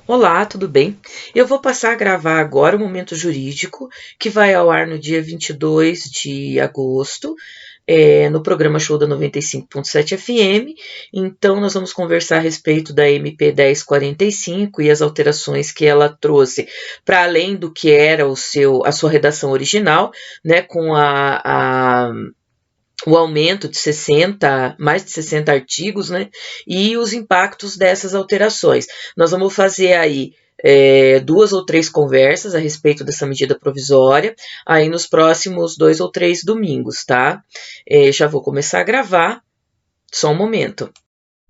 Olá, tudo bem? Eu vou passar a gravar agora o Momento Jurídico, que vai ao ar no dia 22 de agosto, no programa Show da 95.7 FM. Então, nós vamos conversar a respeito da MP 1045 e as alterações que ela trouxe, para além do que era a sua redação original, né, com o aumento de mais de 60 artigos, né, e os impactos dessas alterações. Nós vamos fazer aí 2 ou 3 conversas a respeito dessa medida provisória, aí nos próximos 2 ou 3 domingos, tá? Já vou começar a gravar, só um momento.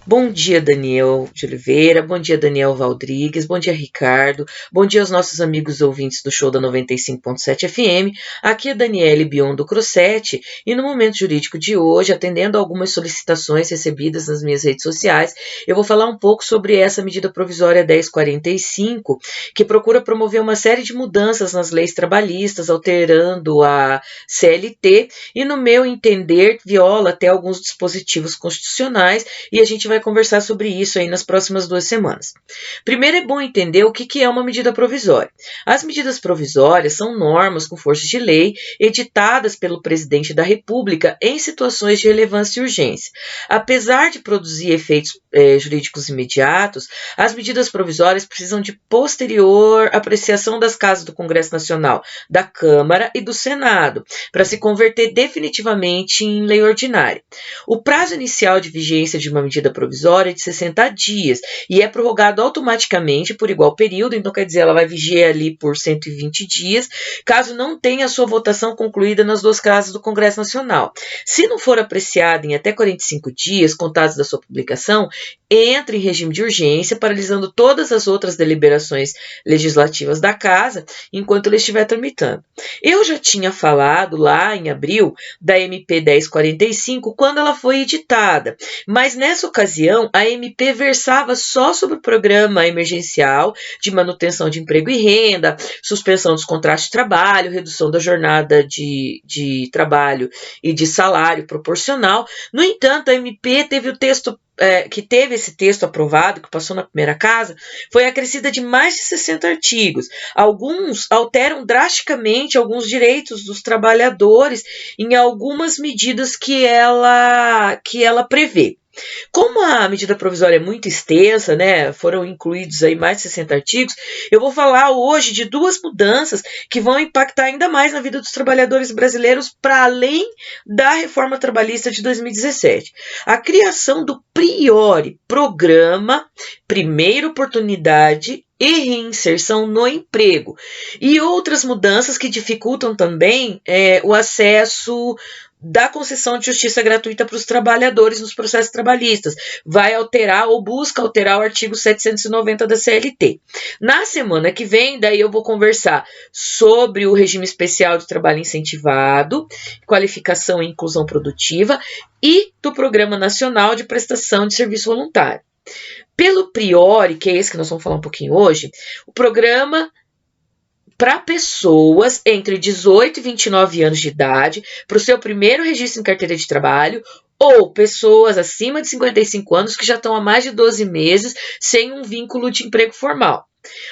Bom dia, Daniel de Oliveira, bom dia, Daniel Valdrigues, bom dia, Ricardo, bom dia aos nossos amigos ouvintes do show da 95.7 FM, aqui é Daniele Bion do Crosset, e no Momento Jurídico de hoje, atendendo a algumas solicitações recebidas nas minhas redes sociais, eu vou falar um pouco sobre essa medida provisória 1045, que procura promover uma série de mudanças nas leis trabalhistas, alterando a CLT, e no meu entender, viola até alguns dispositivos constitucionais, e a gente vai conversar sobre isso aí nas próximas 2 semanas. Primeiro é bom entender o que é uma medida provisória. As medidas provisórias são normas com força de lei editadas pelo presidente da República em situações de relevância e urgência. Apesar de produzir efeitos jurídicos imediatos, as medidas provisórias precisam de posterior apreciação das casas do Congresso Nacional, da Câmara e do Senado, para se converter definitivamente em lei ordinária. O prazo inicial de vigência de uma medida provisória é de 60 dias e é prorrogado automaticamente por igual período, então quer dizer, ela vai viger ali por 120 dias, caso não tenha a sua votação concluída nas 2 casas do Congresso Nacional. Se não for apreciada em até 45 dias, contados da sua publicação, entra em regime de urgência, paralisando todas as outras deliberações legislativas da Casa, enquanto ela estiver tramitando. Eu já tinha falado lá em abril da MP 1045, quando ela foi editada, mas nessa ocasião a MP versava só sobre o programa emergencial de manutenção de emprego e renda, suspensão dos contratos de trabalho, redução da jornada de trabalho e de salário proporcional. No entanto, a MP teve o texto que teve esse texto aprovado, que passou na primeira casa, foi acrescida de mais de 60 artigos. Alguns alteram drasticamente alguns direitos dos trabalhadores em algumas medidas que ela prevê. Como a medida provisória é muito extensa, né, foram incluídos aí mais de 60 artigos, eu vou falar hoje de 2 mudanças que vão impactar ainda mais na vida dos trabalhadores brasileiros para além da reforma trabalhista de 2017. A criação do PRIORE, Programa Primeira Oportunidade e Reinserção no Emprego, e outras mudanças que dificultam também o acesso da concessão de justiça gratuita para os trabalhadores nos processos trabalhistas. Vai alterar ou busca alterar o artigo 790 da CLT. Na semana que vem, daí eu vou conversar sobre o regime especial de trabalho incentivado, qualificação e inclusão produtiva e do Programa Nacional de Prestação de Serviço Voluntário. Pelo PRIORE, que é esse que nós vamos falar um pouquinho hoje, o programa para pessoas entre 18 e 29 anos de idade, para o seu primeiro registro em carteira de trabalho, ou pessoas acima de 55 anos que já estão há mais de 12 meses sem um vínculo de emprego formal.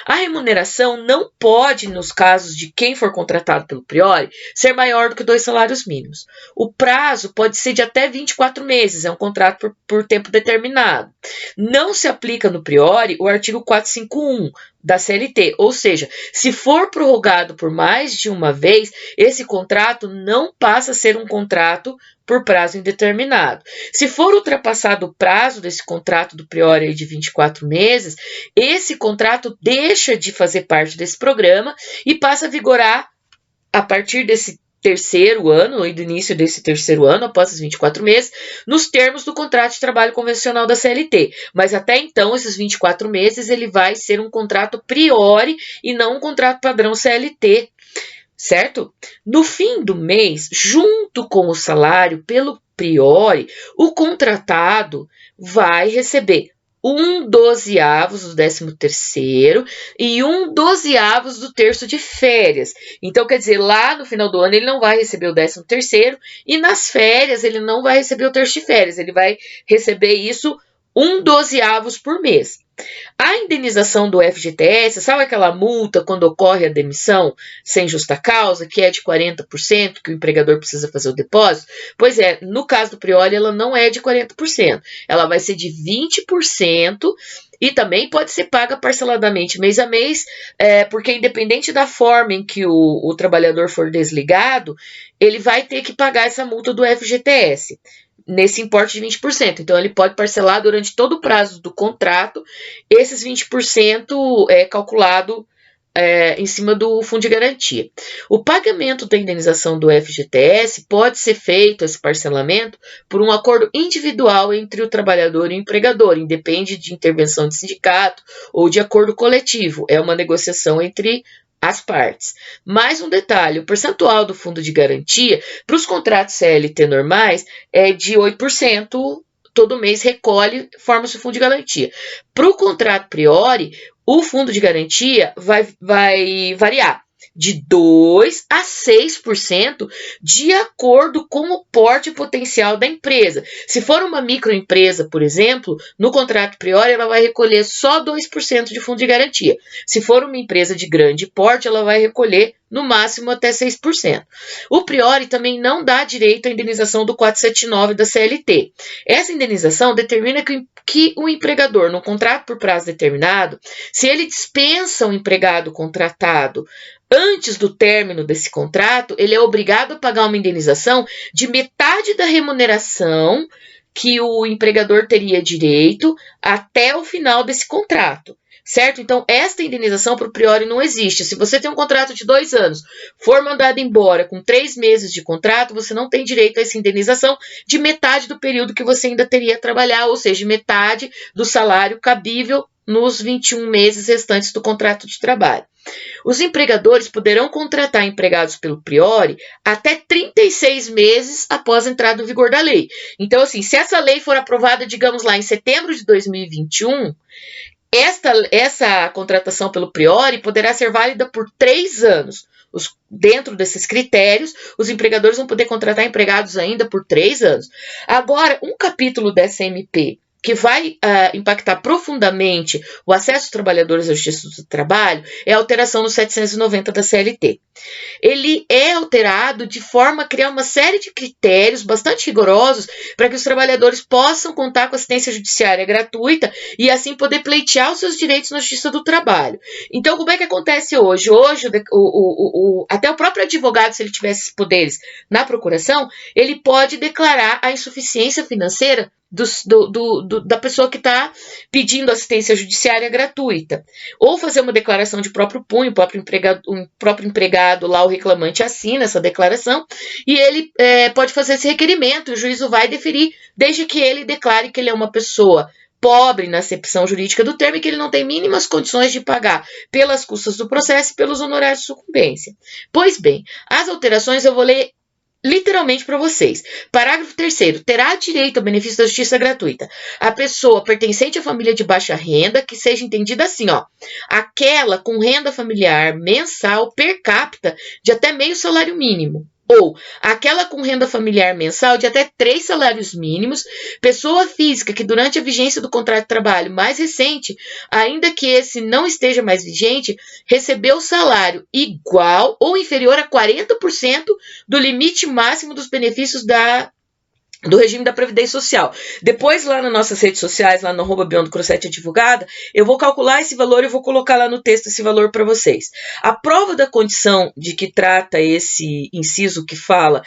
A remuneração não pode, nos casos de quem for contratado pelo PRIORE, ser maior do que 2 salários mínimos. O prazo pode ser de até 24 meses, é um contrato por tempo determinado. Não se aplica no PRIORE o artigo 451 da CLT, ou seja, se for prorrogado por mais de uma vez, esse contrato não passa a ser um contrato por prazo indeterminado. Se for ultrapassado o prazo desse contrato do PRIORE de 24 meses, esse contrato deixa de fazer parte desse programa e passa a vigorar a partir desse terceiro ano, e do início desse terceiro ano, após os 24 meses, nos termos do contrato de trabalho convencional da CLT. Mas até então, esses 24 meses, ele vai ser um contrato PRIORE e não um contrato padrão CLT, certo? No fim do mês, junto com o salário pelo PRIORE, o contratado vai receber 1/12 do 13º e 1/12 do terço de férias. Então, quer dizer, lá no final do ano ele não vai receber o 13º e nas férias ele não vai receber o terço de férias, ele vai receber isso 1/12 por mês. A indenização do FGTS, sabe aquela multa quando ocorre a demissão sem justa causa, que é de 40%, que o empregador precisa fazer o depósito? Pois é, no caso do Priori, ela não é de 40%, ela vai ser de 20%, e também pode ser paga parceladamente mês a mês, porque independente da forma em que o trabalhador for desligado, ele vai ter que pagar essa multa do FGTS. Nesse importe de 20%. Então, ele pode parcelar durante todo o prazo do contrato, esses 20% é calculado em cima do fundo de garantia. O pagamento da indenização do FGTS pode ser feito, esse parcelamento, por um acordo individual entre o trabalhador e o empregador, independe de intervenção de sindicato ou de acordo coletivo. É uma negociação entre as partes. Mais um detalhe, o percentual do fundo de garantia para os contratos CLT normais é de 8%, todo mês recolhe, forma-se o fundo de garantia. Para o contrato Priori, o fundo de garantia vai variar de 2% a 6% de acordo com o porte potencial da empresa. Se for uma microempresa, por exemplo, no contrato Priori ela vai recolher só 2% de fundo de garantia. Se for uma empresa de grande porte, ela vai recolher no máximo até 6%. O Priori também não dá direito à indenização do 479 da CLT. Essa indenização determina que o empregador, no contrato por prazo determinado, se ele dispensa o empregado contratado antes do término desse contrato, ele é obrigado a pagar uma indenização de metade da remuneração que o empregador teria direito até o final desse contrato. Certo? Então, esta indenização para o Priori não existe. Se você tem um contrato de 2 anos, for mandado embora com 3 meses de contrato, você não tem direito a essa indenização de metade do período que você ainda teria a trabalhar, ou seja, metade do salário cabível nos 21 meses restantes do contrato de trabalho. Os empregadores poderão contratar empregados pelo Priori até 36 meses após a entrada no vigor da lei. Então, assim, se essa lei for aprovada, digamos lá, em setembro de 2021, essa contratação pelo Priori poderá ser válida por 3 anos. Dentro desses critérios, os empregadores vão poder contratar empregados ainda por 3 anos. Agora, um capítulo dessa MP que vai impactar profundamente o acesso dos trabalhadores à justiça do trabalho é a alteração no 790 da CLT. Ele é alterado de forma a criar uma série de critérios bastante rigorosos para que os trabalhadores possam contar com assistência judiciária gratuita e assim poder pleitear os seus direitos na justiça do trabalho. Então, como é que acontece hoje? Hoje, até o próprio advogado, se ele tivesse esses poderes na procuração, ele pode declarar a insuficiência financeira da pessoa que está pedindo assistência judiciária gratuita. Ou fazer uma declaração de próprio punho, o próprio empregado lá, o reclamante, assina essa declaração, e ele pode fazer esse requerimento, e o juízo vai deferir, desde que ele declare que ele é uma pessoa pobre na acepção jurídica do termo e que ele não tem mínimas condições de pagar pelas custas do processo e pelos honorários de sucumbência. Pois bem, as alterações eu vou ler literalmente para vocês. Parágrafo 3º. Terá direito ao benefício da justiça gratuita a pessoa pertencente à família de baixa renda, que seja entendida assim, aquela com renda familiar mensal per capita de até meio salário mínimo. Ou aquela com renda familiar mensal de até 3 salários mínimos, pessoa física que durante a vigência do contrato de trabalho mais recente, ainda que esse não esteja mais vigente, recebeu salário igual ou inferior a 40% do limite máximo dos benefícios do regime da Previdência Social. Depois, lá nas nossas redes sociais, lá no @BeyondCrosset Advogada, eu vou calcular esse valor e vou colocar lá no texto esse valor para vocês. A prova da condição de que trata esse inciso que fala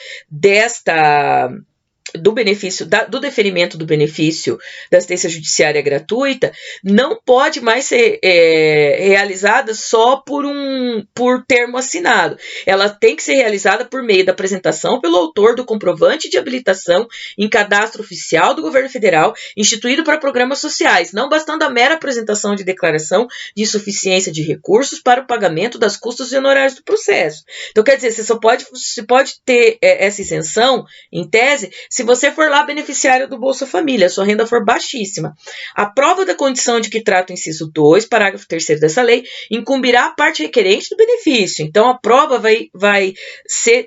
do benefício, do deferimento do benefício da assistência judiciária gratuita, não pode mais ser realizada só por termo assinado. Ela tem que ser realizada por meio da apresentação pelo autor do comprovante de habilitação em cadastro oficial do governo federal, instituído para programas sociais, não bastando a mera apresentação de declaração de insuficiência de recursos para o pagamento das custas e honorários do processo. Então, quer dizer, você pode ter essa isenção, em tese, se você for lá beneficiário do Bolsa Família, sua renda for baixíssima, a prova da condição de que trata o inciso 2, parágrafo 3º dessa lei, incumbirá a parte requerente do benefício. Então, a prova vai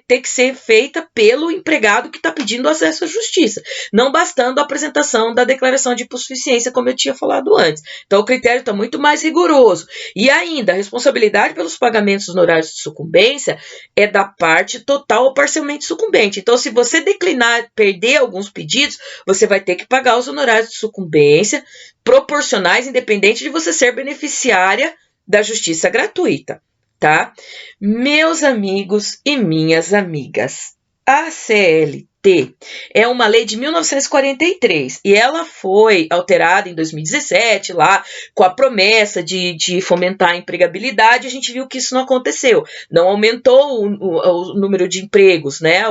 ter que ser feita pelo empregado que está pedindo acesso à justiça, não bastando a apresentação da declaração de hipossuficiência, como eu tinha falado antes. Então, o critério está muito mais rigoroso. E ainda, a responsabilidade pelos pagamentos honorários de sucumbência é da parte total ou parcialmente sucumbente. Então, se você declinar, perder alguns pedidos, você vai ter que pagar os honorários de sucumbência proporcionais, independente de você ser beneficiária da justiça gratuita, tá? Meus amigos e minhas amigas, a CLT é uma lei de 1943 e ela foi alterada em 2017 lá com a promessa de fomentar a empregabilidade. A gente viu que isso não aconteceu, não aumentou o número de empregos, né?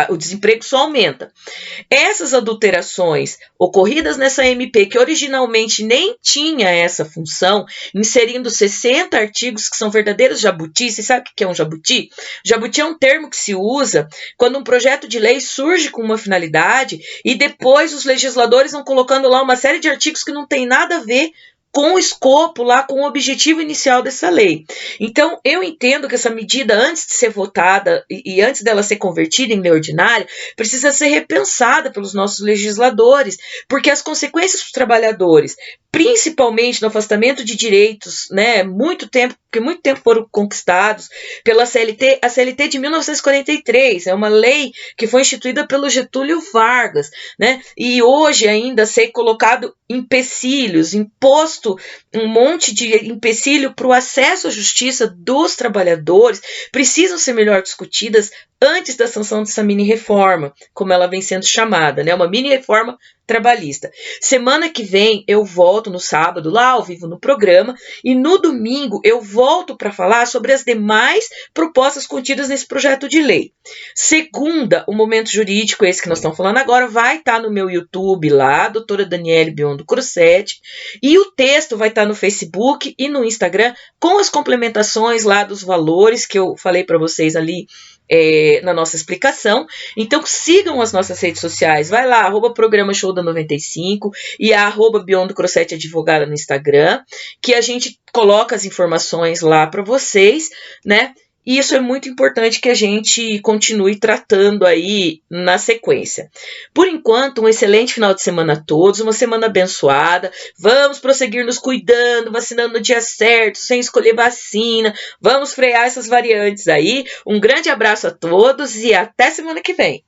O desemprego só aumenta. Essas adulterações ocorridas nessa MP, que originalmente nem tinha essa função, inserindo 60 artigos que são verdadeiros jabutis. Você sabe o que é um jabuti? Jabuti é um termo que se usa quando um projeto de lei surge com uma finalidade e depois os legisladores vão colocando lá uma série de artigos que não tem nada a ver com o escopo lá, com o objetivo inicial dessa lei. Então, eu entendo que essa medida, antes de ser votada e antes dela ser convertida em lei ordinária, precisa ser repensada pelos nossos legisladores, porque as consequências para os trabalhadores, principalmente no afastamento de direitos, né, porque muito tempo foram conquistados pela CLT, a CLT de 1943, é uma lei que foi instituída pelo Getúlio Vargas, né, e hoje ainda ser colocado empecilhos, imposto um monte de empecilho para o acesso à justiça dos trabalhadores, precisam ser melhor discutidas antes da sanção dessa mini-reforma, como ela vem sendo chamada, né? Uma mini-reforma trabalhista. Semana que vem eu volto no sábado, lá ao vivo no programa, e no domingo eu volto para falar sobre as demais propostas contidas nesse projeto de lei. Segunda, o Momento Jurídico, esse que nós estamos falando agora, vai estar no meu YouTube lá, doutora Daniele Biondo Crossetti, e o texto vai estar no Facebook e no Instagram, com as complementações lá dos valores que eu falei para vocês ali na nossa explicação. Então sigam as nossas redes sociais, vai lá, @programa show da 95 e a @Biondo Crossetti advogada no Instagram, que a gente coloca as informações lá para vocês, né? E isso é muito importante que a gente continue tratando aí na sequência. Por enquanto, um excelente final de semana a todos, uma semana abençoada. Vamos prosseguir nos cuidando, vacinando no dia certo, sem escolher vacina. Vamos frear essas variantes aí. Um grande abraço a todos e até semana que vem.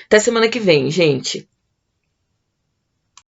Até semana que vem, gente.